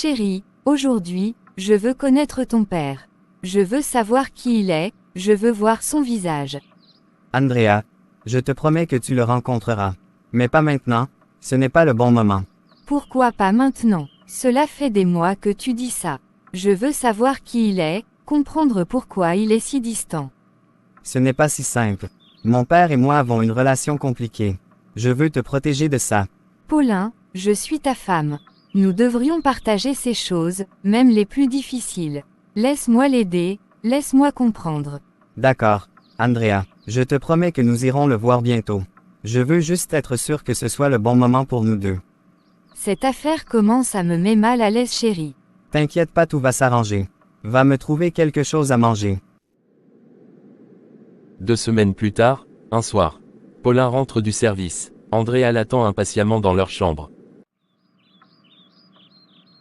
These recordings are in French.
Chérie, aujourd'hui, je veux connaître ton père. Je veux savoir qui il est, je veux voir son visage. Andrea, je te promets que tu le rencontreras. Mais pas maintenant, ce n'est pas le bon moment. Pourquoi pas maintenant? Cela fait des mois que tu dis ça. Je veux savoir qui il est, comprendre pourquoi il est si distant. Ce n'est pas si simple. Mon père et moi avons une relation compliquée. Je veux te protéger de ça. Paulin, je suis ta femme. Nous devrions partager ces choses, même les plus difficiles. Laisse-moi l'aider, laisse-moi comprendre. D'accord, Andrea, je te promets que nous irons le voir bientôt. Je veux juste être sûr que ce soit le bon moment pour nous deux. Cette affaire commence à me mettre mal à l'aise, chérie. T'inquiète pas, tout va s'arranger. Va me trouver quelque chose à manger. 2 semaines plus tard, un soir. Paulin rentre du service. Andrea l'attend impatiemment dans leur chambre.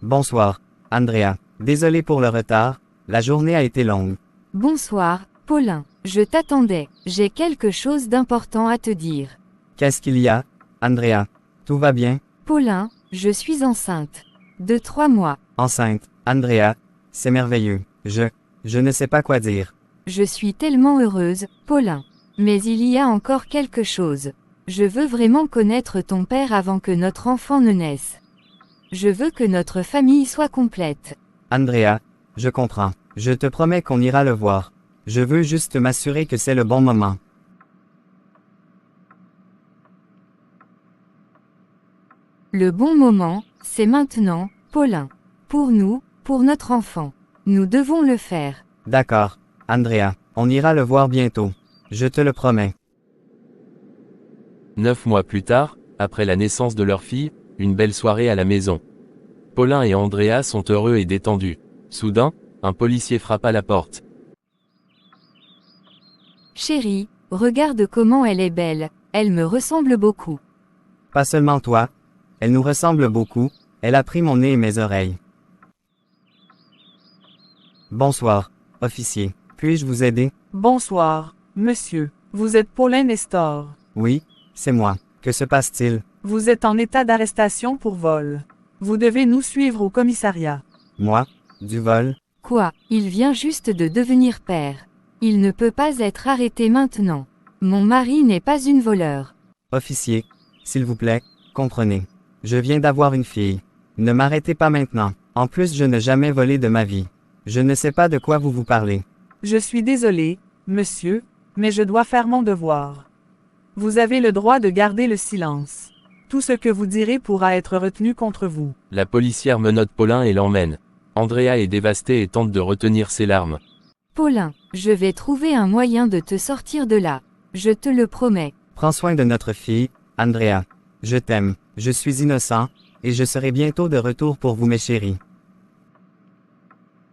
Bonsoir, Andrea. Désolé pour le retard, la journée a été longue. Bonsoir, Paulin. Je t'attendais. J'ai quelque chose d'important à te dire. Qu'est-ce qu'il y a, Andrea? Tout va bien? Paulin, je suis enceinte. De 3 mois. Enceinte, Andrea, c'est merveilleux. Je ne sais pas quoi dire. Je suis tellement heureuse, Paulin. Mais il y a encore quelque chose. Je veux vraiment connaître ton père avant que notre enfant ne naisse. Je veux que notre famille soit complète. Andrea, je comprends. Je te promets qu'on ira le voir. Je veux juste m'assurer que c'est le bon moment. Le bon moment, c'est maintenant, Paulin. Pour nous, pour notre enfant. Nous devons le faire. D'accord, Andrea, on ira le voir bientôt. Je te le promets. 9 mois plus tard, après la naissance de leur fille, une belle soirée à la maison. Paulin et Andrea sont heureux et détendus. Soudain, un policier frappe à la porte. Chérie, regarde comment elle est belle, elle me ressemble beaucoup. Pas seulement toi. Elle nous ressemble beaucoup, elle a pris mon nez et mes oreilles. Bonsoir, officier. Puis-je vous aider? Bonsoir, monsieur. Vous êtes Paulin Nestor. Oui, c'est moi. Que se passe-t-il? Vous êtes en état d'arrestation pour vol. Vous devez nous suivre au commissariat. Moi? Du vol? Quoi? Il vient juste de devenir père. Il ne peut pas être arrêté maintenant. Mon mari n'est pas une voleur. Officier, s'il vous plaît, comprenez. Je viens d'avoir une fille. Ne m'arrêtez pas maintenant. En plus, je n'ai jamais volé de ma vie. Je ne sais pas de quoi vous parlez. Je suis désolé, monsieur, mais je dois faire mon devoir. Vous avez le droit de garder le silence. Tout ce que vous direz pourra être retenu contre vous. La policière menotte Paulin et l'emmène. Andrea est dévastée et tente de retenir ses larmes. Paulin, je vais trouver un moyen de te sortir de là. Je te le promets. Prends soin de notre fille, Andrea. Je t'aime, je suis innocent, et je serai bientôt de retour pour vous mes chéris.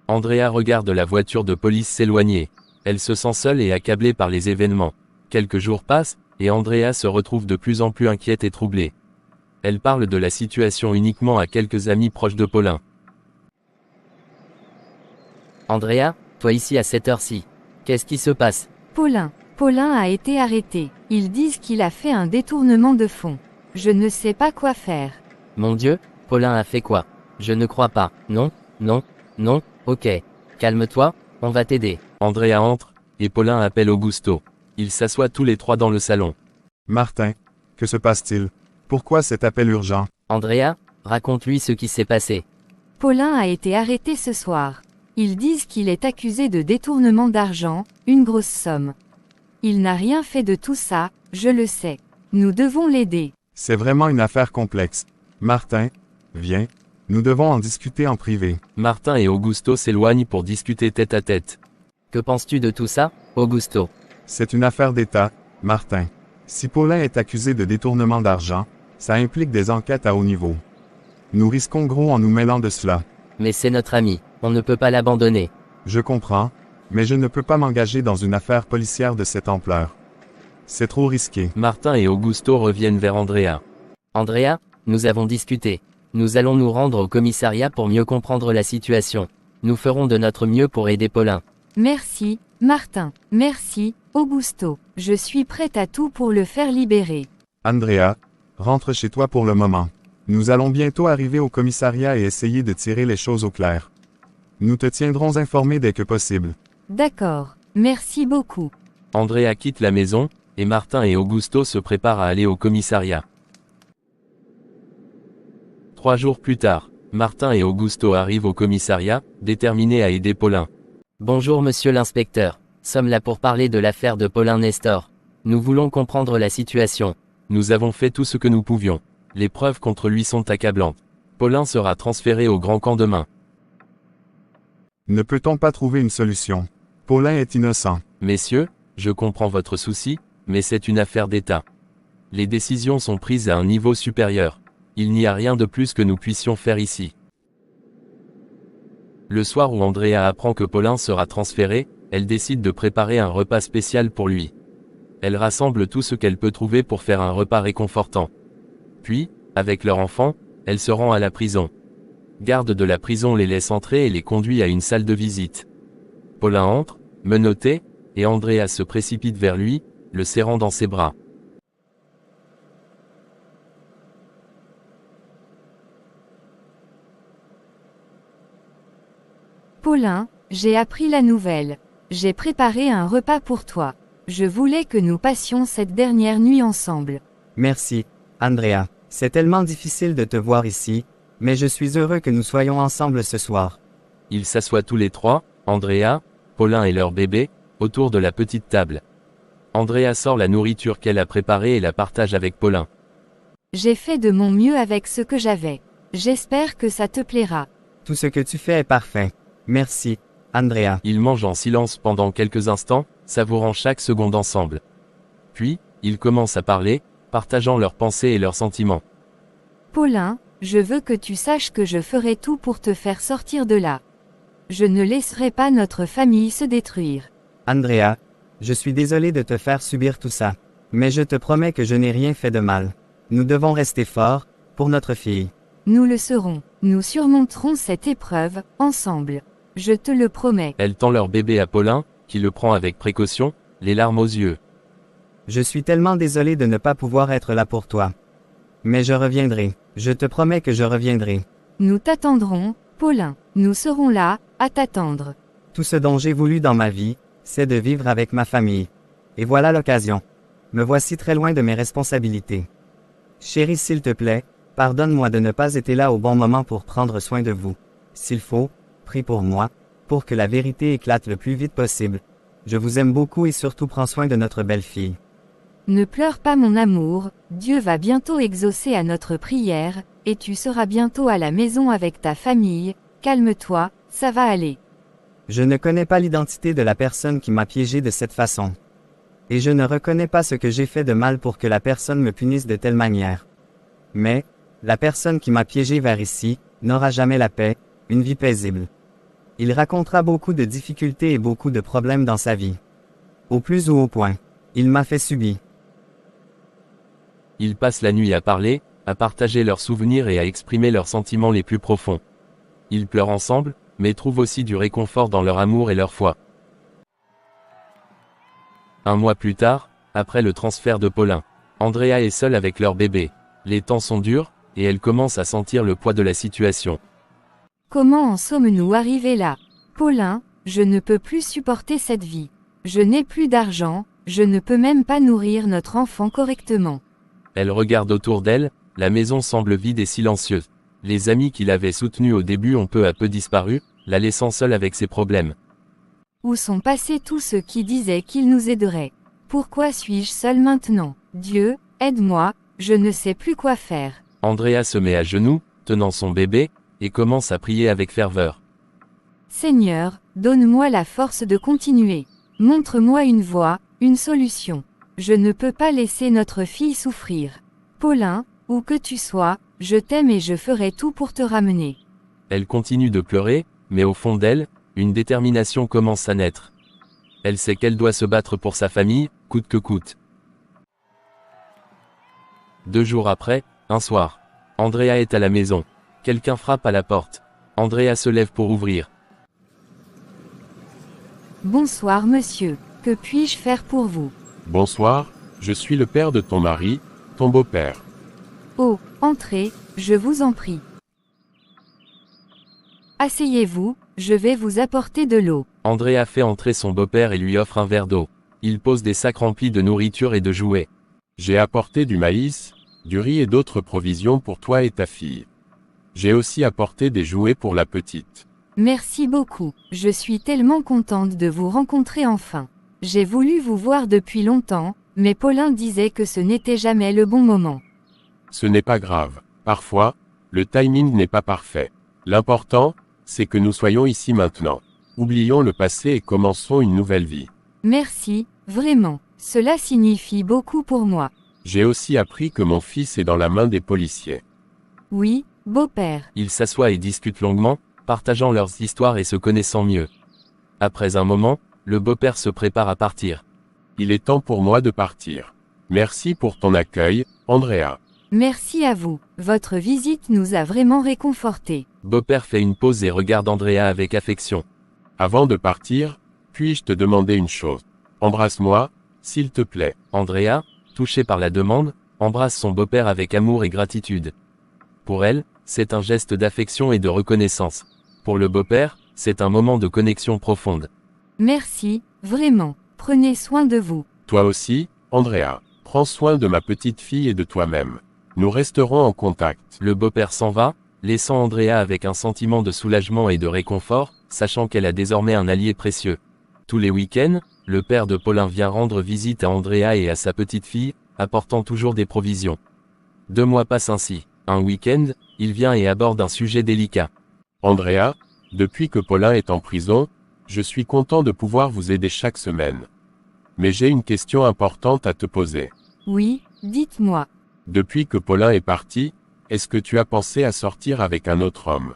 Andrea regarde la voiture de police s'éloigner. Elle se sent seule et accablée par les événements. Quelques jours passent, et Andrea se retrouve de plus en plus inquiète et troublée. Elle parle de la situation uniquement à quelques amis proches de Paulin. Andrea, toi ici à cette heure-ci. Qu'est-ce qui se passe? Paulin a été arrêté. Ils disent qu'il a fait un détournement de fonds. Je ne sais pas quoi faire. Mon Dieu, Paulin a fait quoi? Je ne crois pas. Non, non, non, ok. Calme-toi, on va t'aider. Andrea entre, et Paulin appelle Augusto. Ils s'assoient tous les trois dans le salon. Martin, que se passe-t-il? Pourquoi cet appel urgent? Andrea, raconte-lui ce qui s'est passé. Paulin a été arrêté ce soir. Ils disent qu'il est accusé de détournement d'argent, une grosse somme. Il n'a rien fait de tout ça, je le sais. Nous devons l'aider. C'est vraiment une affaire complexe. Martin, viens, nous devons en discuter en privé. Martin et Augusto s'éloignent pour discuter tête à tête. Que penses-tu de tout ça, Augusto? C'est une affaire d'État, Martin. Si Paulin est accusé de détournement d'argent, ça implique des enquêtes à haut niveau. Nous risquons gros en nous mêlant de cela. Mais c'est notre ami, on ne peut pas l'abandonner. Je comprends, mais je ne peux pas m'engager dans une affaire policière de cette ampleur. C'est trop risqué. Martin et Augusto reviennent vers Andrea. Andrea, nous avons discuté. Nous allons nous rendre au commissariat pour mieux comprendre la situation. Nous ferons de notre mieux pour aider Paulin. Merci, Martin. Merci, Augusto. Je suis prête à tout pour le faire libérer. Andrea, rentre chez toi pour le moment. Nous allons bientôt arriver au commissariat et essayer de tirer les choses au clair. Nous te tiendrons informé dès que possible. D'accord. Merci beaucoup. Andrea quitte la maison, et Martin et Augusto se préparent à aller au commissariat. 3 jours plus tard, Martin et Augusto arrivent au commissariat, déterminés à aider Paulin. Bonjour monsieur l'inspecteur. Sommes là pour parler de l'affaire de Paulin Nestor. Nous voulons comprendre la situation. Nous avons fait tout ce que nous pouvions. Les preuves contre lui sont accablantes. Paulin sera transféré au grand camp demain. Ne peut-on pas trouver une solution? Paulin est innocent. Messieurs, je comprends votre souci, mais c'est une affaire d'État. Les décisions sont prises à un niveau supérieur. Il n'y a rien de plus que nous puissions faire ici. Le soir où Andrea apprend que Paulin sera transféré, elle décide de préparer un repas spécial pour lui. Elle rassemble tout ce qu'elle peut trouver pour faire un repas réconfortant. Puis, avec leur enfant, elle se rend à la prison. Garde de la prison les laisse entrer et les conduit à une salle de visite. Paulin entre, menotté, et Andrea se précipite vers lui, le serrant dans ses bras. Paulin, j'ai appris la nouvelle. J'ai préparé un repas pour toi. Je voulais que nous passions cette dernière nuit ensemble. Merci, Andrea. C'est tellement difficile de te voir ici, mais je suis heureux que nous soyons ensemble ce soir. Ils s'assoient tous les trois, Andrea, Paulin et leur bébé, autour de la petite table. Andrea sort la nourriture qu'elle a préparée et la partage avec Paulin. J'ai fait de mon mieux avec ce que j'avais. J'espère que ça te plaira. Tout ce que tu fais est parfait. Merci, Andrea. Ils mangent en silence pendant quelques instants, savourant chaque seconde ensemble. Puis, ils commencent à parler, partageant leurs pensées et leurs sentiments. Paulin, je veux que tu saches que je ferai tout pour te faire sortir de là. Je ne laisserai pas notre famille se détruire. Andrea, je suis désolé de te faire subir tout ça. Mais je te promets que je n'ai rien fait de mal. Nous devons rester forts, pour notre fille. Nous le serons. Nous surmonterons cette épreuve, ensemble. Je te le promets. Elle tend leur bébé à Paulin, qui le prend avec précaution, les larmes aux yeux. Je suis tellement désolé de ne pas pouvoir être là pour toi. Mais je reviendrai. Je te promets que je reviendrai. Nous t'attendrons, Paulin. Nous serons là, à t'attendre. Tout ce dont j'ai voulu dans ma vie, c'est de vivre avec ma famille. Et voilà l'occasion. Me voici très loin de mes responsabilités. Chérie, s'il te plaît, pardonne-moi de ne pas être là au bon moment pour prendre soin de vous. S'il faut, prie pour moi, pour que la vérité éclate le plus vite possible. Je vous aime beaucoup et surtout prends soin de notre belle-fille. Ne pleure pas mon amour, Dieu va bientôt exaucer à notre prière, et tu seras bientôt à la maison avec ta famille, calme-toi, ça va aller. Je ne connais pas l'identité de la personne qui m'a piégé de cette façon. Et je ne reconnais pas ce que j'ai fait de mal pour que la personne me punisse de telle manière. Mais, la personne qui m'a piégé vers ici, n'aura jamais la paix, une vie paisible. Il racontera beaucoup de difficultés et beaucoup de problèmes dans sa vie. Au plus ou au point. Il m'a fait subir. Ils passent la nuit à parler, à partager leurs souvenirs et à exprimer leurs sentiments les plus profonds. Ils pleurent ensemble, mais trouvent aussi du réconfort dans leur amour et leur foi. Un mois plus tard, après le transfert de Paulin, Andrea est seule avec leur bébé. Les temps sont durs, et elle commence à sentir le poids de la situation. Comment en sommes-nous arrivés là? Paulin, je ne peux plus supporter cette vie. Je n'ai plus d'argent, je ne peux même pas nourrir notre enfant correctement. Elle regarde autour d'elle, la maison semble vide et silencieuse. Les amis qui l'avaient soutenue au début ont peu à peu disparu, la laissant seule avec ses problèmes. Où sont passés tous ceux qui disaient qu'ils nous aideraient? Pourquoi suis-je seule maintenant? Dieu, aide-moi, je ne sais plus quoi faire. Andrea se met à genoux, tenant son bébé, et commence à prier avec ferveur. Seigneur, donne-moi la force de continuer. Montre-moi une voie, une solution. Je ne peux pas laisser notre fille souffrir. Paulin, où que tu sois, je t'aime et je ferai tout pour te ramener. Elle continue de pleurer, mais au fond d'elle, une détermination commence à naître. Elle sait qu'elle doit se battre pour sa famille, coûte que coûte. 2 jours après, un soir, Andrea est à la maison. Quelqu'un frappe à la porte. Andrea se lève pour ouvrir. Bonsoir monsieur, que puis-je faire pour vous? Bonsoir, je suis le père de ton mari, ton beau-père. Oh, entrez, je vous en prie. Asseyez-vous, je vais vous apporter de l'eau. Andrea fait entrer son beau-père et lui offre un verre d'eau. Il pose des sacs remplis de nourriture et de jouets. J'ai apporté du maïs, du riz et d'autres provisions pour toi et ta fille. J'ai aussi apporté des jouets pour la petite. Merci beaucoup, je suis tellement contente de vous rencontrer enfin. J'ai voulu vous voir depuis longtemps, mais Paulin disait que ce n'était jamais le bon moment. Ce n'est pas grave. Parfois, le timing n'est pas parfait. L'important, c'est que nous soyons ici maintenant. Oublions le passé et commençons une nouvelle vie. Merci, vraiment, cela signifie beaucoup pour moi. J'ai aussi appris que mon fils est dans la main des policiers. Oui, beau-père. Ils s'assoient et discutent longuement, partageant leurs histoires et se connaissant mieux. Après un moment, le beau-père se prépare à partir. Il est temps pour moi de partir. Merci pour ton accueil, Andrea. Merci à vous, votre visite nous a vraiment réconfortés. Beau-père fait une pause et regarde Andrea avec affection. Avant de partir, puis-je te demander une chose? Embrasse-moi, s'il te plaît. Andrea, touchée par la demande, embrasse son beau-père avec amour et gratitude. Pour elle, c'est un geste d'affection et de reconnaissance. Pour le beau-père, c'est un moment de connexion profonde. Merci, vraiment, prenez soin de vous. Toi aussi, Andrea, prends soin de ma petite fille et de toi-même. Nous resterons en contact. Le beau-père s'en va, laissant Andrea avec un sentiment de soulagement et de réconfort, sachant qu'elle a désormais un allié précieux. Tous les week-ends, le père de Paulin vient rendre visite à Andrea et à sa petite fille, apportant toujours des provisions. 2 mois passent ainsi. Un week-end, il vient et aborde un sujet délicat. Andrea, depuis que Paulin est en prison, je suis content de pouvoir vous aider chaque semaine. Mais j'ai une question importante à te poser. Oui, dites-moi. Depuis que Paulin est parti, est-ce que tu as pensé à sortir avec un autre homme?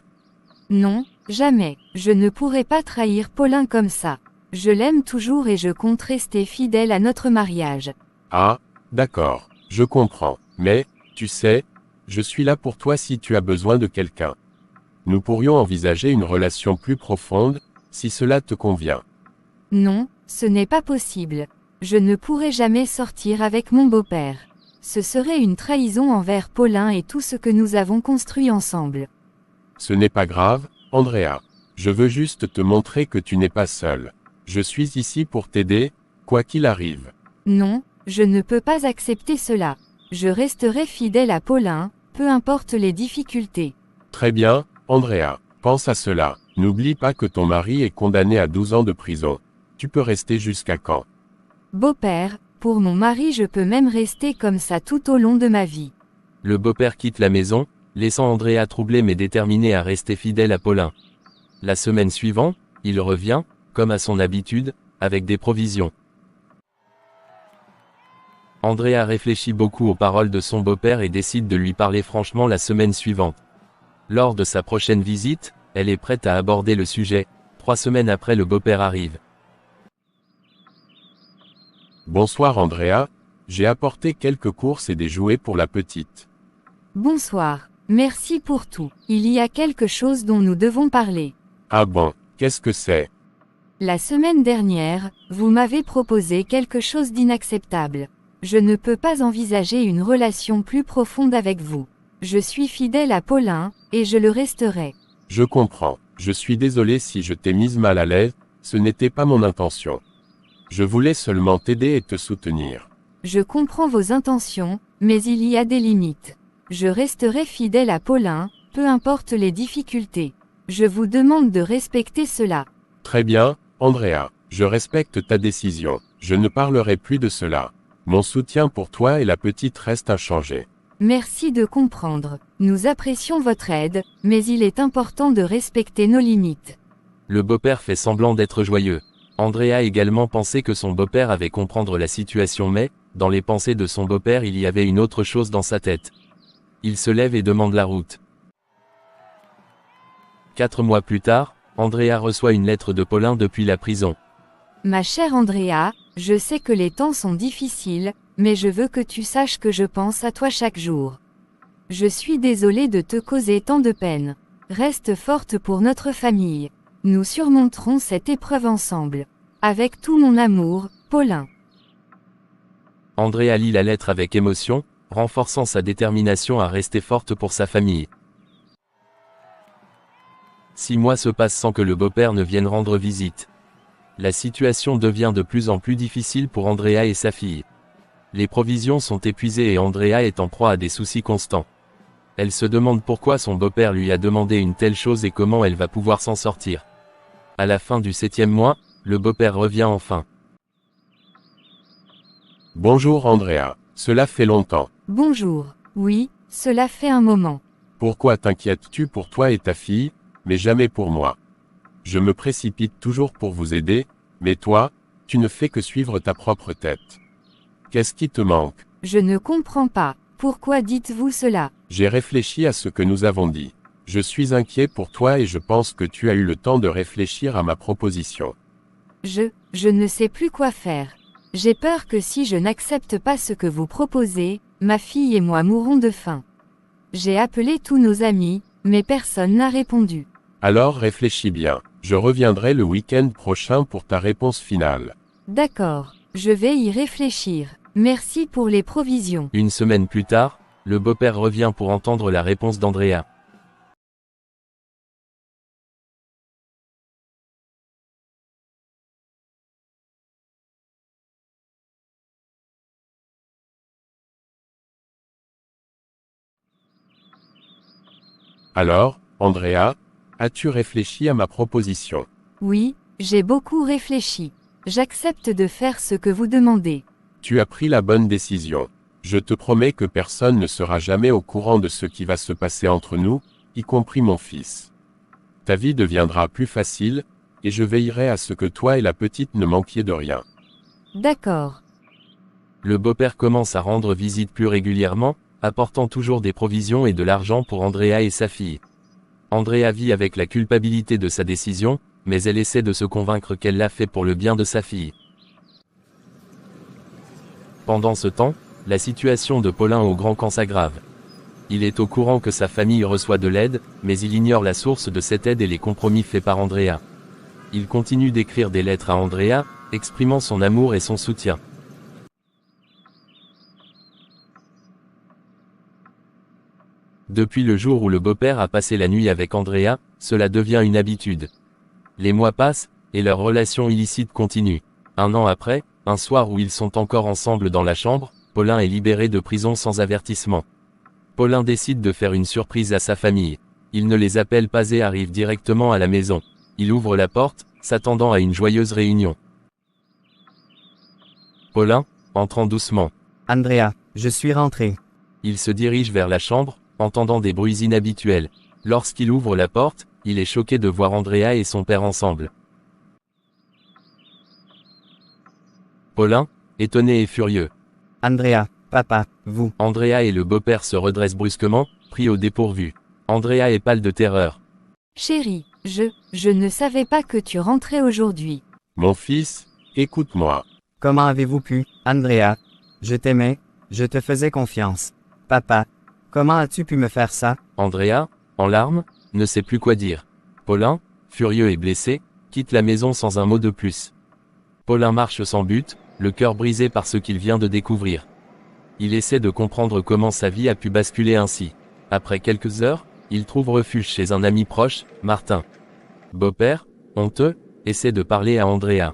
Non, jamais, je ne pourrais pas trahir Paulin comme ça. Je l'aime toujours et je compte rester fidèle à notre mariage. Ah, d'accord, je comprends. Mais, tu sais, je suis là pour toi si tu as besoin de quelqu'un. Nous pourrions envisager une relation plus profonde, si cela te convient. Non, ce n'est pas possible. Je ne pourrai jamais sortir avec mon beau-père. Ce serait une trahison envers Paulin et tout ce que nous avons construit ensemble. Ce n'est pas grave, Andrea. Je veux juste te montrer que tu n'es pas seul. Je suis ici pour t'aider, quoi qu'il arrive. Non, je ne peux pas accepter cela. Je resterai fidèle à Paulin, peu importe les difficultés. Très bien, Andrea, pense à cela. N'oublie pas que ton mari est condamné à 12 ans de prison. Tu peux rester jusqu'à quand? Beau-père, pour mon mari je peux même rester comme ça tout au long de ma vie. Le beau-père quitte la maison, laissant Andrea troublée mais déterminée à rester fidèle à Paulin. La semaine suivante, il revient, comme à son habitude, avec des provisions. Andrea réfléchit beaucoup aux paroles de son beau-père et décide de lui parler franchement la semaine suivante. Lors de sa prochaine visite, elle est prête à aborder le sujet. 3 semaines après, le beau-père arrive. Bonsoir Andrea, j'ai apporté quelques courses et des jouets pour la petite. Bonsoir, merci pour tout. Il y a quelque chose dont nous devons parler. Ah bon, qu'est-ce que c'est? La semaine dernière, vous m'avez proposé quelque chose d'inacceptable. Je ne peux pas envisager une relation plus profonde avec vous. Je suis fidèle à Paulin, et je le resterai. Je comprends. Je suis désolé si je t'ai mise mal à l'aise, ce n'était pas mon intention. Je voulais seulement t'aider et te soutenir. Je comprends vos intentions, mais il y a des limites. Je resterai fidèle à Paulin, peu importe les difficultés. Je vous demande de respecter cela. Très bien, Andrea, je respecte ta décision. Je ne parlerai plus de cela. Mon soutien pour toi et la petite reste inchangé. Merci de comprendre. Nous apprécions votre aide, mais il est important de respecter nos limites. Le beau-père fait semblant d'être joyeux. Andrea également pensait que son beau-père avait comprendre la situation mais, dans les pensées de son beau-père il y avait une autre chose dans sa tête. Il se lève et demande la route. 4 mois plus tard, Andrea reçoit une lettre de Paulin depuis la prison. Ma chère Andrea, je sais que les temps sont difficiles, mais je veux que tu saches que je pense à toi chaque jour. Je suis désolée de te causer tant de peine. Reste forte pour notre famille. Nous surmonterons cette épreuve ensemble. Avec tout mon amour, Paulin. Andrea lit la lettre avec émotion, renforçant sa détermination à rester forte pour sa famille. 6 mois se passent sans que le beau-père ne vienne rendre visite. La situation devient de plus en plus difficile pour Andrea et sa fille. Les provisions sont épuisées et Andrea est en proie à des soucis constants. Elle se demande pourquoi son beau-père lui a demandé une telle chose et comment elle va pouvoir s'en sortir. À la fin du 7e mois, le beau-père revient enfin. Bonjour Andrea, cela fait longtemps. Bonjour. Oui, cela fait un moment. Pourquoi t'inquiètes-tu pour toi et ta fille, mais jamais pour moi? Je me précipite toujours pour vous aider, mais toi, tu ne fais que suivre ta propre tête. Qu'est-ce qui te manque? Je ne comprends pas. Pourquoi dites-vous cela? J'ai réfléchi à ce que nous avons dit. Je suis inquiet pour toi et je pense que tu as eu le temps de réfléchir à ma proposition. Je ne sais plus quoi faire. J'ai peur que si je n'accepte pas ce que vous proposez, ma fille et moi mourrons de faim. J'ai appelé tous nos amis, mais personne n'a répondu. Alors réfléchis bien. Je reviendrai le week-end prochain pour ta réponse finale. D'accord, je vais y réfléchir. Merci pour les provisions. Une semaine plus tard, le beau-père revient pour entendre la réponse d'Andrea. Alors, Andrea, as-tu réfléchi à ma proposition? Oui, j'ai beaucoup réfléchi. J'accepte de faire ce que vous demandez. Tu as pris la bonne décision. Je te promets que personne ne sera jamais au courant de ce qui va se passer entre nous, y compris mon fils. Ta vie deviendra plus facile, et je veillerai à ce que toi et la petite ne manquiez de rien. D'accord. Le beau-père commence à rendre visite plus régulièrement, apportant toujours des provisions et de l'argent pour Andrea et sa fille. Andrea vit avec la culpabilité de sa décision, mais elle essaie de se convaincre qu'elle l'a fait pour le bien de sa fille. Pendant ce temps, la situation de Paulin au Grand Camp s'aggrave. Il est au courant que sa famille reçoit de l'aide, mais il ignore la source de cette aide et les compromis faits par Andrea. Il continue d'écrire des lettres à Andrea, exprimant son amour et son soutien. Depuis le jour où le beau-père a passé la nuit avec Andrea, cela devient une habitude. Les mois passent, et leur relation illicite continue. 1 an après, un soir où ils sont encore ensemble dans la chambre, Paulin est libéré de prison sans avertissement. Paulin décide de faire une surprise à sa famille. Il ne les appelle pas et arrive directement à la maison. Il ouvre la porte, s'attendant à une joyeuse réunion. Paulin, entrant doucement. Andrea, je suis rentré. Il se dirige vers la chambre, entendant des bruits inhabituels. Lorsqu'il ouvre la porte, il est choqué de voir Andrea et son père ensemble. Paulin, étonné et furieux. Andrea, papa, vous. Andrea et le beau-père se redressent brusquement, pris au dépourvu. Andrea est pâle de terreur. Chérie, je ne savais pas que tu rentrais aujourd'hui. Mon fils, écoute-moi. Comment avez-vous pu, Andrea? Je t'aimais, je te faisais confiance. Papa, comment as-tu pu me faire ça? Andrea, en larmes, ne sait plus quoi dire. Paulin, furieux et blessé, quitte la maison sans un mot de plus. Paulin marche sans but, le cœur brisé par ce qu'il vient de découvrir. Il essaie de comprendre comment sa vie a pu basculer ainsi. Après quelques heures, il trouve refuge chez un ami proche, Martin. Beau-père, honteux, essaie de parler à Andrea.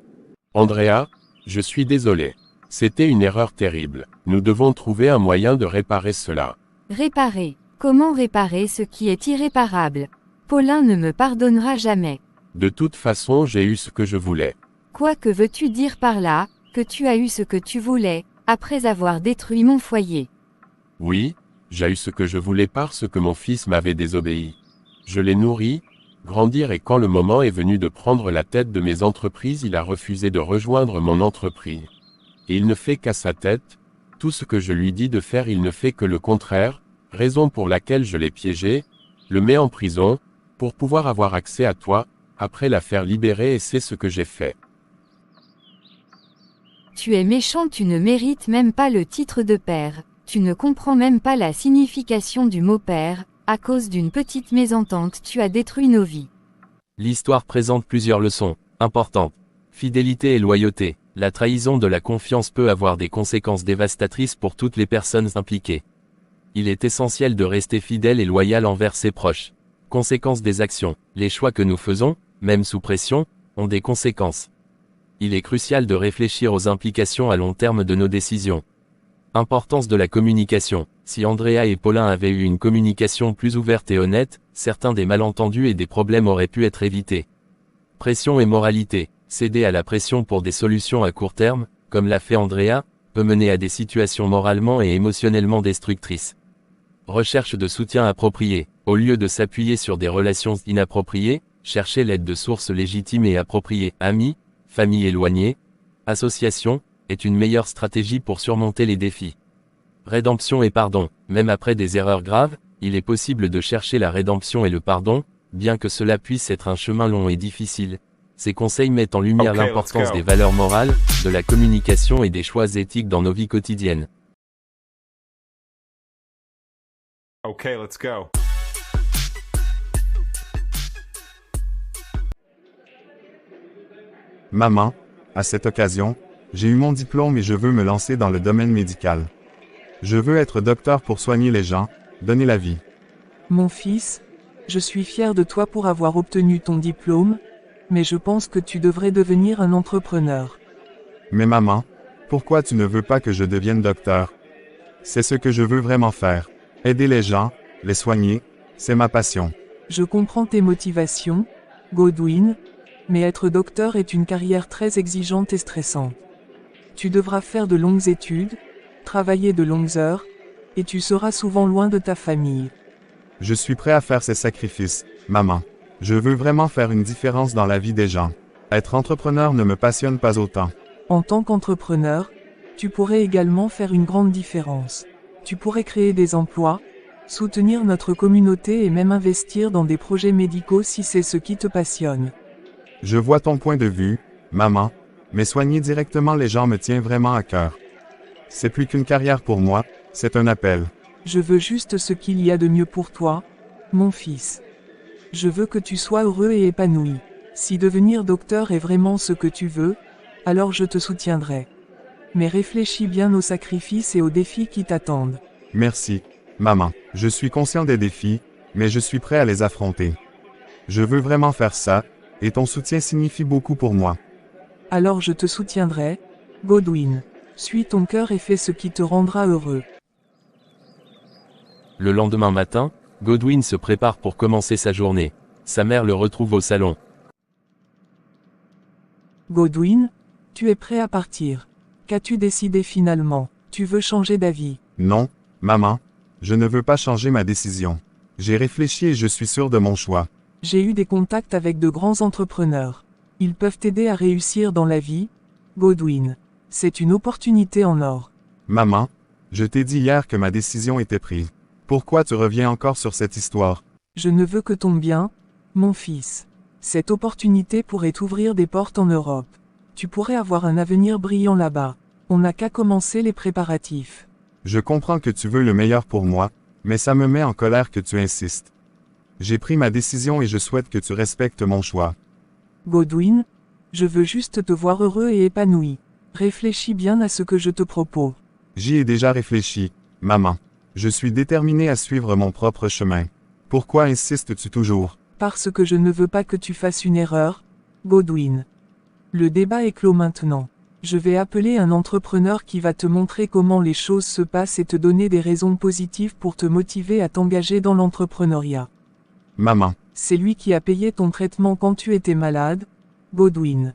Andrea, je suis désolé. C'était une erreur terrible. Nous devons trouver un moyen de réparer cela. Réparer. Comment réparer ce qui est irréparable? Paulin ne me pardonnera jamais. De toute façon, j'ai eu ce que je voulais. Quoi que veux-tu dire par là, que tu as eu ce que tu voulais, après avoir détruit mon foyer? Oui, j'ai eu ce que je voulais parce que mon fils m'avait désobéi. Je l'ai nourri, grandir et quand le moment est venu de prendre la tête de mes entreprises, il a refusé de rejoindre mon entreprise. Et il ne fait qu'à sa tête, tout ce que je lui dis de faire il ne fait que le contraire, raison pour laquelle je l'ai piégé, le mets en prison, pour pouvoir avoir accès à toi, après la faire libérer et c'est ce que j'ai fait. Tu es méchant, tu ne mérites même pas le titre de père, tu ne comprends même pas la signification du mot père, à cause d'une petite mésentente tu as détruit nos vies. L'histoire présente plusieurs leçons importantes. Fidélité et loyauté. La trahison de la confiance peut avoir des conséquences dévastatrices pour toutes les personnes impliquées. Il est essentiel de rester fidèle et loyal envers ses proches. Conséquences des actions. Les choix que nous faisons, même sous pression, ont des conséquences. Il est crucial de réfléchir aux implications à long terme de nos décisions. Importance de la communication. Si Andrea et Paulin avaient eu une communication plus ouverte et honnête, certains des malentendus et des problèmes auraient pu être évités. Pression et moralité. Céder à la pression pour des solutions à court terme, comme l'a fait Andrea, peut mener à des situations moralement et émotionnellement destructrices. Recherche de soutien approprié. Au lieu de s'appuyer sur des relations inappropriées, cherchez l'aide de sources légitimes et appropriées. Amis, famille éloignée, association, est une meilleure stratégie pour surmonter les défis. Rédemption et pardon. Même après des erreurs graves, il est possible de chercher la rédemption et le pardon, bien que cela puisse être un chemin long et difficile. Ces conseils mettent en lumière l'importance des valeurs morales, de la communication et des choix éthiques dans nos vies quotidiennes. Okay, let's go. Maman, à cette occasion, j'ai eu mon diplôme et je veux me lancer dans le domaine médical. Je veux être docteur pour soigner les gens, donner la vie. Mon fils, je suis fier de toi pour avoir obtenu ton diplôme, mais je pense que tu devrais devenir un entrepreneur. Mais maman, pourquoi tu ne veux pas que je devienne docteur? C'est ce que je veux vraiment faire. Aider les gens, les soigner, c'est ma passion. Je comprends tes motivations, Godwin, mais être docteur est une carrière très exigeante et stressante. Tu devras faire de longues études, travailler de longues heures, et tu seras souvent loin de ta famille. Je suis prêt à faire ces sacrifices, maman. Je veux vraiment faire une différence dans la vie des gens. Être entrepreneur ne me passionne pas autant. En tant qu'entrepreneur, tu pourrais également faire une grande différence. Tu pourrais créer des emplois, soutenir notre communauté et même investir dans des projets médicaux si c'est ce qui te passionne. Je vois ton point de vue, maman, mais soigner directement les gens me tient vraiment à cœur. C'est plus qu'une carrière pour moi, c'est un appel. Je veux juste ce qu'il y a de mieux pour toi, mon fils. Je veux que tu sois heureux et épanoui. Si devenir docteur est vraiment ce que tu veux, alors je te soutiendrai. Mais réfléchis bien aux sacrifices et aux défis qui t'attendent. Merci, maman. Je suis conscient des défis, mais je suis prêt à les affronter. Je veux vraiment faire ça, et ton soutien signifie beaucoup pour moi. Alors je te soutiendrai, Godwin. Suis ton cœur et fais ce qui te rendra heureux. Le lendemain matin, Godwin se prépare pour commencer sa journée. Sa mère le retrouve au salon. Godwin, tu es prêt à partir. Qu'as-tu décidé finalement? Tu veux changer d'avis? Non, maman, je ne veux pas changer ma décision. J'ai réfléchi et je suis sûr de mon choix. J'ai eu des contacts avec de grands entrepreneurs. Ils peuvent t'aider à réussir dans la vie, Godwin. C'est une opportunité en or. Maman, je t'ai dit hier que ma décision était prise. Pourquoi tu reviens encore sur cette histoire? Je ne veux que ton bien, mon fils. Cette opportunité pourrait t'ouvrir des portes en Europe. Tu pourrais avoir un avenir brillant là-bas. On n'a qu'à commencer les préparatifs. Je comprends que tu veux le meilleur pour moi, mais ça me met en colère que tu insistes. J'ai pris ma décision et je souhaite que tu respectes mon choix. Godwin, je veux juste te voir heureux et épanoui. Réfléchis bien à ce que je te propose. J'y ai déjà réfléchi, maman. Je suis déterminé à suivre mon propre chemin. Pourquoi insistes-tu toujours? Parce que je ne veux pas que tu fasses une erreur, Godwin. Le débat est clos maintenant. Je vais appeler un entrepreneur qui va te montrer comment les choses se passent et te donner des raisons positives pour te motiver à t'engager dans l'entrepreneuriat. Maman. C'est lui qui a payé ton traitement quand tu étais malade, Godwin.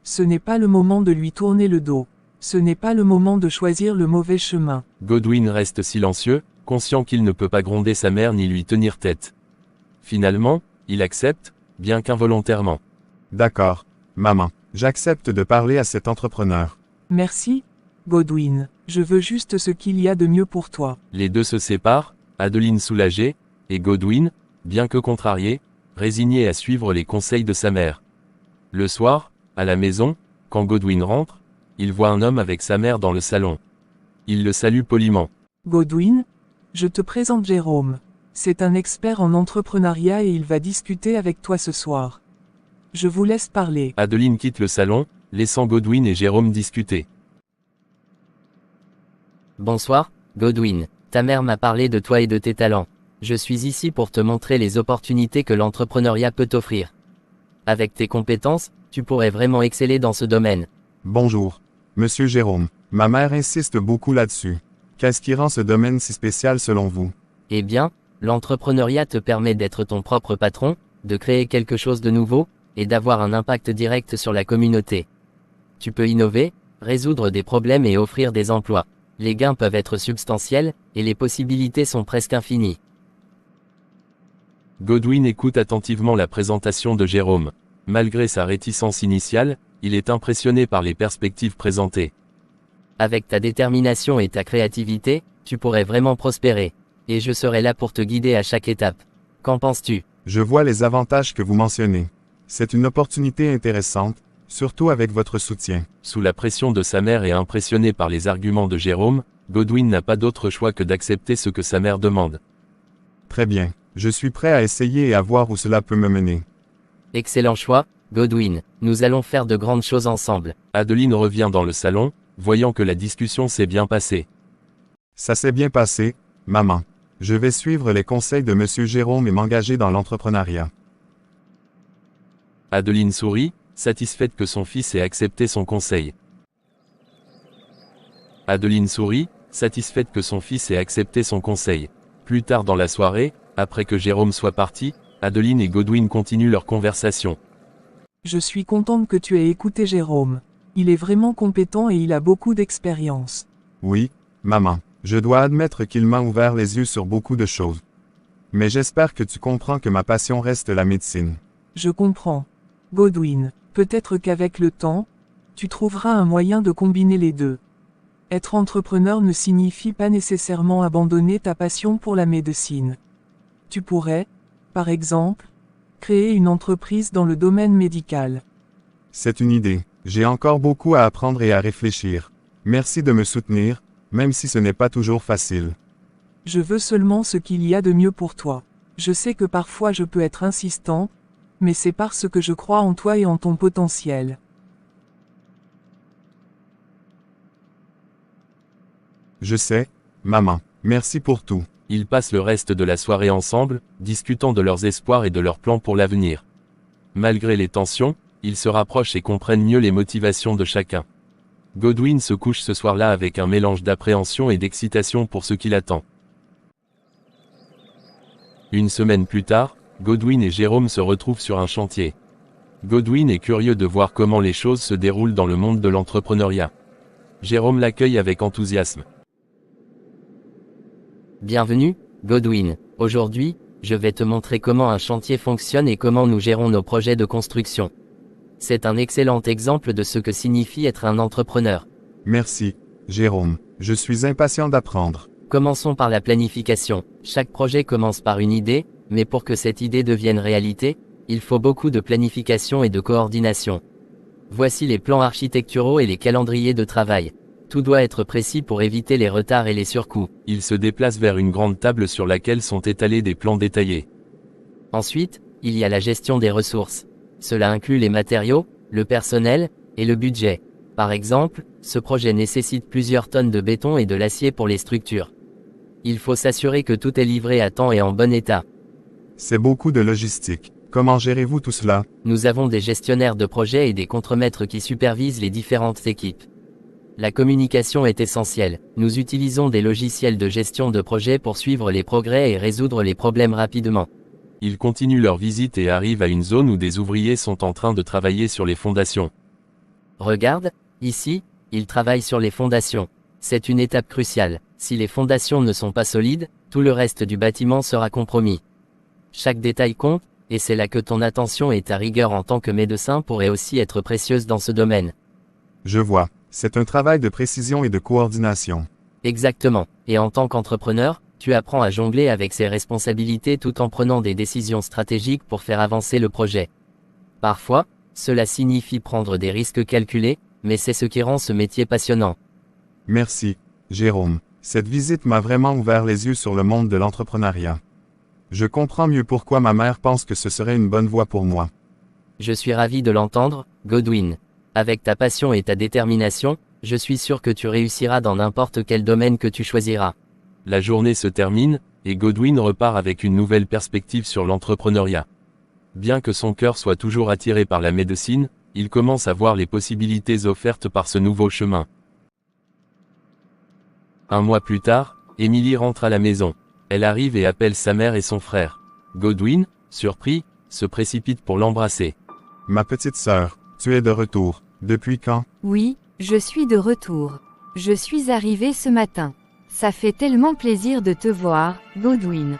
Ce n'est pas le moment de lui tourner le dos. Ce n'est pas le moment de choisir le mauvais chemin. Godwin reste silencieux, conscient qu'il ne peut pas gronder sa mère ni lui tenir tête. Finalement, il accepte, bien qu'involontairement. D'accord, maman. J'accepte de parler à cet entrepreneur. Merci, Godwin. Je veux juste ce qu'il y a de mieux pour toi. Les deux se séparent, Adeline soulagée, et Godwin, bien que contrarié, résigné à suivre les conseils de sa mère. Le soir, à la maison, quand Godwin rentre, il voit un homme avec sa mère dans le salon. Il le salue poliment. Godwin, je te présente Jérôme. C'est un expert en entrepreneuriat et il va discuter avec toi ce soir. Je vous laisse parler. Adeline quitte le salon, laissant Godwin et Jérôme discuter. Bonsoir, Godwin. Ta mère m'a parlé de toi et de tes talents. Je suis ici pour te montrer les opportunités que l'entrepreneuriat peut t'offrir. Avec tes compétences, tu pourrais vraiment exceller dans ce domaine. Bonjour, Monsieur Jérôme. Ma mère insiste beaucoup là-dessus. Qu'est-ce qui rend ce domaine si spécial selon vous? Eh bien, l'entrepreneuriat te permet d'être ton propre patron, de créer quelque chose de nouveau, et d'avoir un impact direct sur la communauté. Tu peux innover, résoudre des problèmes et offrir des emplois. Les gains peuvent être substantiels, et les possibilités sont presque infinies. Godwin écoute attentivement la présentation de Jérôme. Malgré sa réticence initiale, il est impressionné par les perspectives présentées. Avec ta détermination et ta créativité, tu pourrais vraiment prospérer. Et je serai là pour te guider à chaque étape. Qu'en penses-tu? Je vois les avantages que vous mentionnez. C'est une opportunité intéressante, surtout avec votre soutien. Sous la pression de sa mère et impressionné par les arguments de Jérôme, Godwin n'a pas d'autre choix que d'accepter ce que sa mère demande. Très bien, je suis prêt à essayer et à voir où cela peut me mener. Excellent choix, Godwin. Nous allons faire de grandes choses ensemble. Adeline revient dans le salon, voyant que la discussion s'est bien passée. Ça s'est bien passé, maman. Je vais suivre les conseils de Monsieur Jérôme et m'engager dans l'entrepreneuriat. Adeline sourit, satisfaite que son fils ait accepté son conseil. Adeline sourit, satisfaite que son fils ait accepté son conseil. Plus tard dans la soirée, après que Jérôme soit parti, Adeline et Godwin continuent leur conversation. Je suis contente que tu aies écouté Jérôme. Il est vraiment compétent et il a beaucoup d'expérience. Oui, maman. Je dois admettre qu'il m'a ouvert les yeux sur beaucoup de choses. Mais j'espère que tu comprends que ma passion reste la médecine. Je comprends. Godwin, peut-être qu'avec le temps, tu trouveras un moyen de combiner les deux. Être entrepreneur ne signifie pas nécessairement abandonner ta passion pour la médecine. Tu pourrais, par exemple, créer une entreprise dans le domaine médical. C'est une idée. J'ai encore beaucoup à apprendre et à réfléchir. Merci de me soutenir, même si ce n'est pas toujours facile. Je veux seulement ce qu'il y a de mieux pour toi. Je sais que parfois je peux être insistant, mais c'est parce que je crois en toi et en ton potentiel. Je sais, maman. Merci pour tout. Ils passent le reste de la soirée ensemble, discutant de leurs espoirs et de leurs plans pour l'avenir. Malgré les tensions, ils se rapprochent et comprennent mieux les motivations de chacun. Godwin se couche ce soir-là avec un mélange d'appréhension et d'excitation pour ce qui l'attend. Une semaine plus tard, Godwin et Jérôme se retrouvent sur un chantier. Godwin est curieux de voir comment les choses se déroulent dans le monde de l'entrepreneuriat. Jérôme l'accueille avec enthousiasme. Bienvenue, Godwin. Aujourd'hui, je vais te montrer comment un chantier fonctionne et comment nous gérons nos projets de construction. C'est un excellent exemple de ce que signifie être un entrepreneur. Merci, Jérôme. Je suis impatient d'apprendre. Commençons par la planification. Chaque projet commence par une idée, mais pour que cette idée devienne réalité, il faut beaucoup de planification et de coordination. Voici les plans architecturaux et les calendriers de travail. Tout doit être précis pour éviter les retards et les surcoûts. Ils se déplacent vers une grande table sur laquelle sont étalés des plans détaillés. Ensuite, il y a la gestion des ressources. Cela inclut les matériaux, le personnel, et le budget. Par exemple, ce projet nécessite plusieurs tonnes de béton et de l'acier pour les structures. Il faut s'assurer que tout est livré à temps et en bon état. C'est beaucoup de logistique. Comment gérez-vous tout cela? Nous avons des gestionnaires de projets et des contremaîtres qui supervisent les différentes équipes. La communication est essentielle. Nous utilisons des logiciels de gestion de projet pour suivre les progrès et résoudre les problèmes rapidement. Ils continuent leur visite et arrivent à une zone où des ouvriers sont en train de travailler sur les fondations. Regarde, ici, ils travaillent sur les fondations. C'est une étape cruciale. Si les fondations ne sont pas solides, tout le reste du bâtiment sera compromis. Chaque détail compte, et c'est là que ton attention et ta rigueur en tant que médecin pourraient aussi être précieuses dans ce domaine. Je vois. C'est un travail de précision et de coordination. Exactement. Et en tant qu'entrepreneur, tu apprends à jongler avec ses responsabilités tout en prenant des décisions stratégiques pour faire avancer le projet. Parfois, cela signifie prendre des risques calculés, mais c'est ce qui rend ce métier passionnant. Merci, Jérôme. Cette visite m'a vraiment ouvert les yeux sur le monde de l'entrepreneuriat. Je comprends mieux pourquoi ma mère pense que ce serait une bonne voie pour moi. Je suis ravi de l'entendre, Godwin. Avec ta passion et ta détermination, je suis sûr que tu réussiras dans n'importe quel domaine que tu choisiras. La journée se termine, et Godwin repart avec une nouvelle perspective sur l'entrepreneuriat. Bien que son cœur soit toujours attiré par la médecine, il commence à voir les possibilités offertes par ce nouveau chemin. Un mois plus tard, Emily rentre à la maison. Elle arrive et appelle sa mère et son frère. Godwin, surpris, se précipite pour l'embrasser. Ma petite sœur, tu es de retour. Depuis quand? Oui, je suis de retour. Je suis arrivé ce matin. Ça fait tellement plaisir de te voir, Godwin.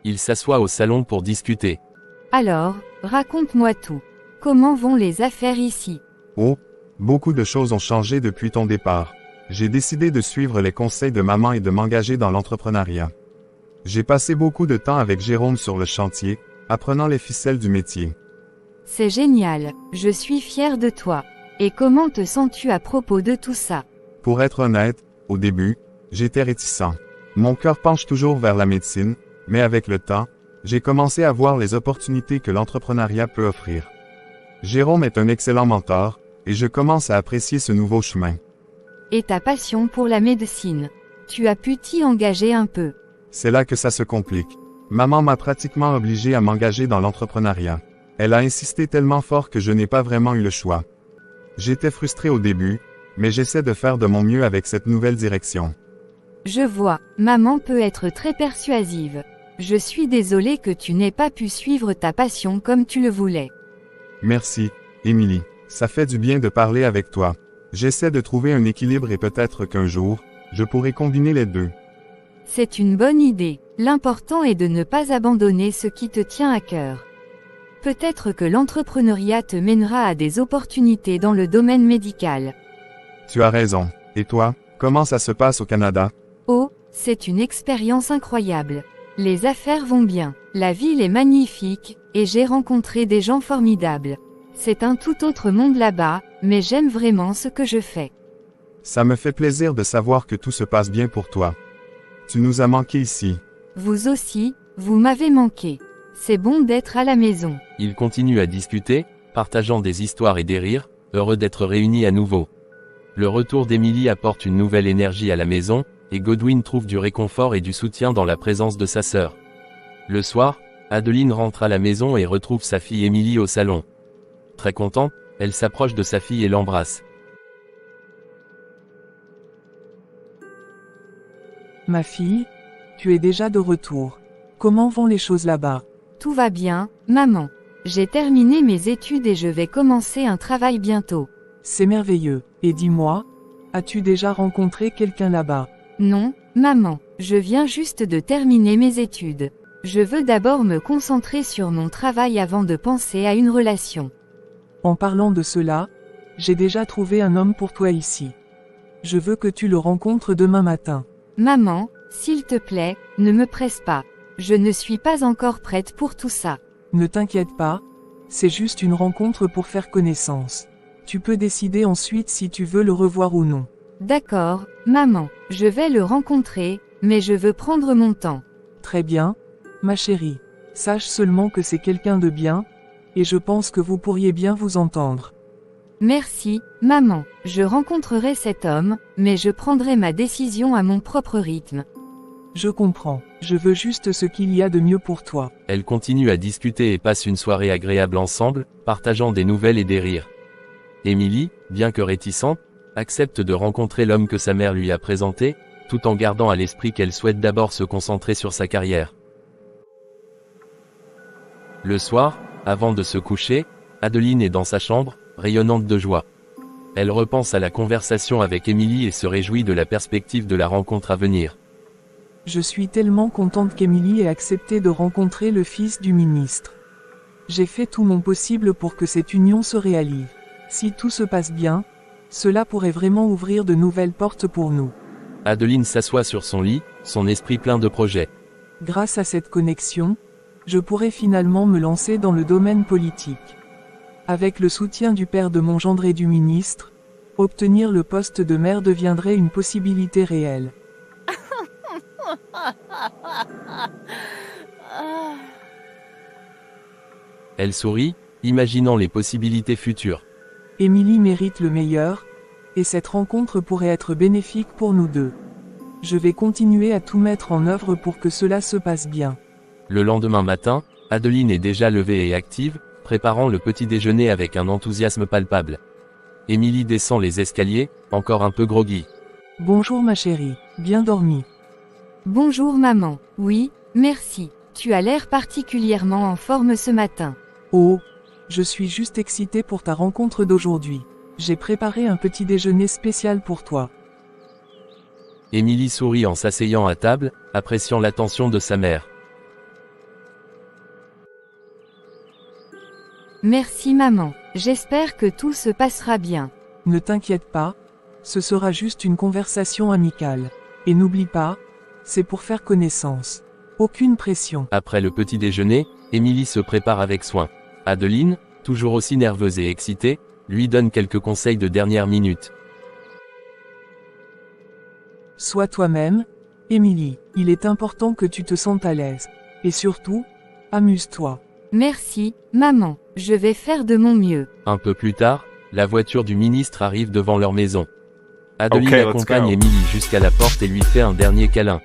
Ils s'assoient au salon pour discuter. Alors, raconte-moi tout. Comment vont les affaires ici? Oh, beaucoup de choses ont changé depuis ton départ. J'ai décidé de suivre les conseils de maman et de m'engager dans l'entrepreneuriat. J'ai passé beaucoup de temps avec Jérôme sur le chantier, apprenant les ficelles du métier. C'est génial, je suis fière de toi. Et comment te sens-tu à propos de tout ça? Pour être honnête, au début, j'étais réticent. Mon cœur penche toujours vers la médecine, mais avec le temps, j'ai commencé à voir les opportunités que l'entrepreneuriat peut offrir. Jérôme est un excellent mentor, et je commence à apprécier ce nouveau chemin. Et ta passion pour la médecine? Tu as pu t'y engager un peu? C'est là que ça se complique. Maman m'a pratiquement obligé à m'engager dans l'entrepreneuriat. Elle a insisté tellement fort que je n'ai pas vraiment eu le choix. J'étais frustré au début, mais j'essaie de faire de mon mieux avec cette nouvelle direction. Je vois, maman peut être très persuasive. Je suis désolée que tu n'aies pas pu suivre ta passion comme tu le voulais. Merci, Émilie. Ça fait du bien de parler avec toi. J'essaie de trouver un équilibre et peut-être qu'un jour, je pourrai combiner les deux. C'est une bonne idée. L'important est de ne pas abandonner ce qui te tient à cœur. Peut-être que l'entrepreneuriat te mènera à des opportunités dans le domaine médical. Tu as raison. Et toi, comment ça se passe au Canada? Oh, c'est une expérience incroyable. Les affaires vont bien, la ville est magnifique, et j'ai rencontré des gens formidables. C'est un tout autre monde là-bas, mais j'aime vraiment ce que je fais. Ça me fait plaisir de savoir que tout se passe bien pour toi. Tu nous as manqué ici. Vous aussi, vous m'avez manqué. C'est bon d'être à la maison. Ils continuent à discuter, partageant des histoires et des rires, heureux d'être réunis à nouveau. Le retour d'Emily apporte une nouvelle énergie à la maison, et Godwin trouve du réconfort et du soutien dans la présence de sa sœur. Le soir, Adeline rentre à la maison et retrouve sa fille Emily au salon. Très contente, elle s'approche de sa fille et l'embrasse. Ma fille, tu es déjà de retour. Comment vont les choses là-bas? Tout va bien, maman. J'ai terminé mes études et je vais commencer un travail bientôt. C'est merveilleux. Et dis-moi, as-tu déjà rencontré quelqu'un là-bas? Non, maman, je viens juste de terminer mes études. Je veux d'abord me concentrer sur mon travail avant de penser à une relation. En parlant de cela, j'ai déjà trouvé un homme pour toi ici. Je veux que tu le rencontres demain matin. Maman, s'il te plaît, ne me presse pas. Je ne suis pas encore prête pour tout ça. Ne t'inquiète pas, c'est juste une rencontre pour faire connaissance. Tu peux décider ensuite si tu veux le revoir ou non. D'accord, maman, je vais le rencontrer, mais je veux prendre mon temps. Très bien, ma chérie. Sache seulement que c'est quelqu'un de bien, et je pense que vous pourriez bien vous entendre. Merci, maman, je rencontrerai cet homme, mais je prendrai ma décision à mon propre rythme. Je comprends, je veux juste ce qu'il y a de mieux pour toi. Elles continuent à discuter et passent une soirée agréable ensemble, partageant des nouvelles et des rires. Emily, bien que réticente, accepte de rencontrer l'homme que sa mère lui a présenté, tout en gardant à l'esprit qu'elle souhaite d'abord se concentrer sur sa carrière. Le soir, avant de se coucher, Adeline est dans sa chambre, rayonnante de joie. Elle repense à la conversation avec Emily et se réjouit de la perspective de la rencontre à venir. Je suis tellement contente qu'Emily ait accepté de rencontrer le fils du ministre. J'ai fait tout mon possible pour que cette union se réalise. Si tout se passe bien, cela pourrait vraiment ouvrir de nouvelles portes pour nous. Adeline s'assoit sur son lit, son esprit plein de projets. Grâce à cette connexion, je pourrais finalement me lancer dans le domaine politique. Avec le soutien du père de mon gendre et du ministre, obtenir le poste de maire deviendrait une possibilité réelle. Elle sourit, imaginant les possibilités futures. Émilie mérite le meilleur, et cette rencontre pourrait être bénéfique pour nous deux. Je vais continuer à tout mettre en œuvre pour que cela se passe bien. Le lendemain matin, Adeline est déjà levée et active, préparant le petit déjeuner avec un enthousiasme palpable. Émilie descend les escaliers, encore un peu groggy. Bonjour ma chérie, bien dormi. Bonjour maman. Oui, merci. Tu as l'air particulièrement en forme ce matin. Oh, je suis juste excitée pour ta rencontre d'aujourd'hui. J'ai préparé un petit déjeuner spécial pour toi. Émilie sourit en s'asseyant à table, appréciant l'attention de sa mère. Merci maman. J'espère que tout se passera bien. Ne t'inquiète pas, ce sera juste une conversation amicale. Et n'oublie pas, c'est pour faire connaissance. Aucune pression. Après le petit déjeuner, Émilie se prépare avec soin. Adeline, toujours aussi nerveuse et excitée, lui donne quelques conseils de dernière minute. Sois toi-même, Émilie. Il est important que tu te sentes à l'aise. Et surtout, amuse-toi. Merci, maman. Je vais faire de mon mieux. Un peu plus tard, la voiture du ministre arrive devant leur maison. Adeline Okay, let's accompagne go. Émilie jusqu'à la porte et lui fait un dernier câlin.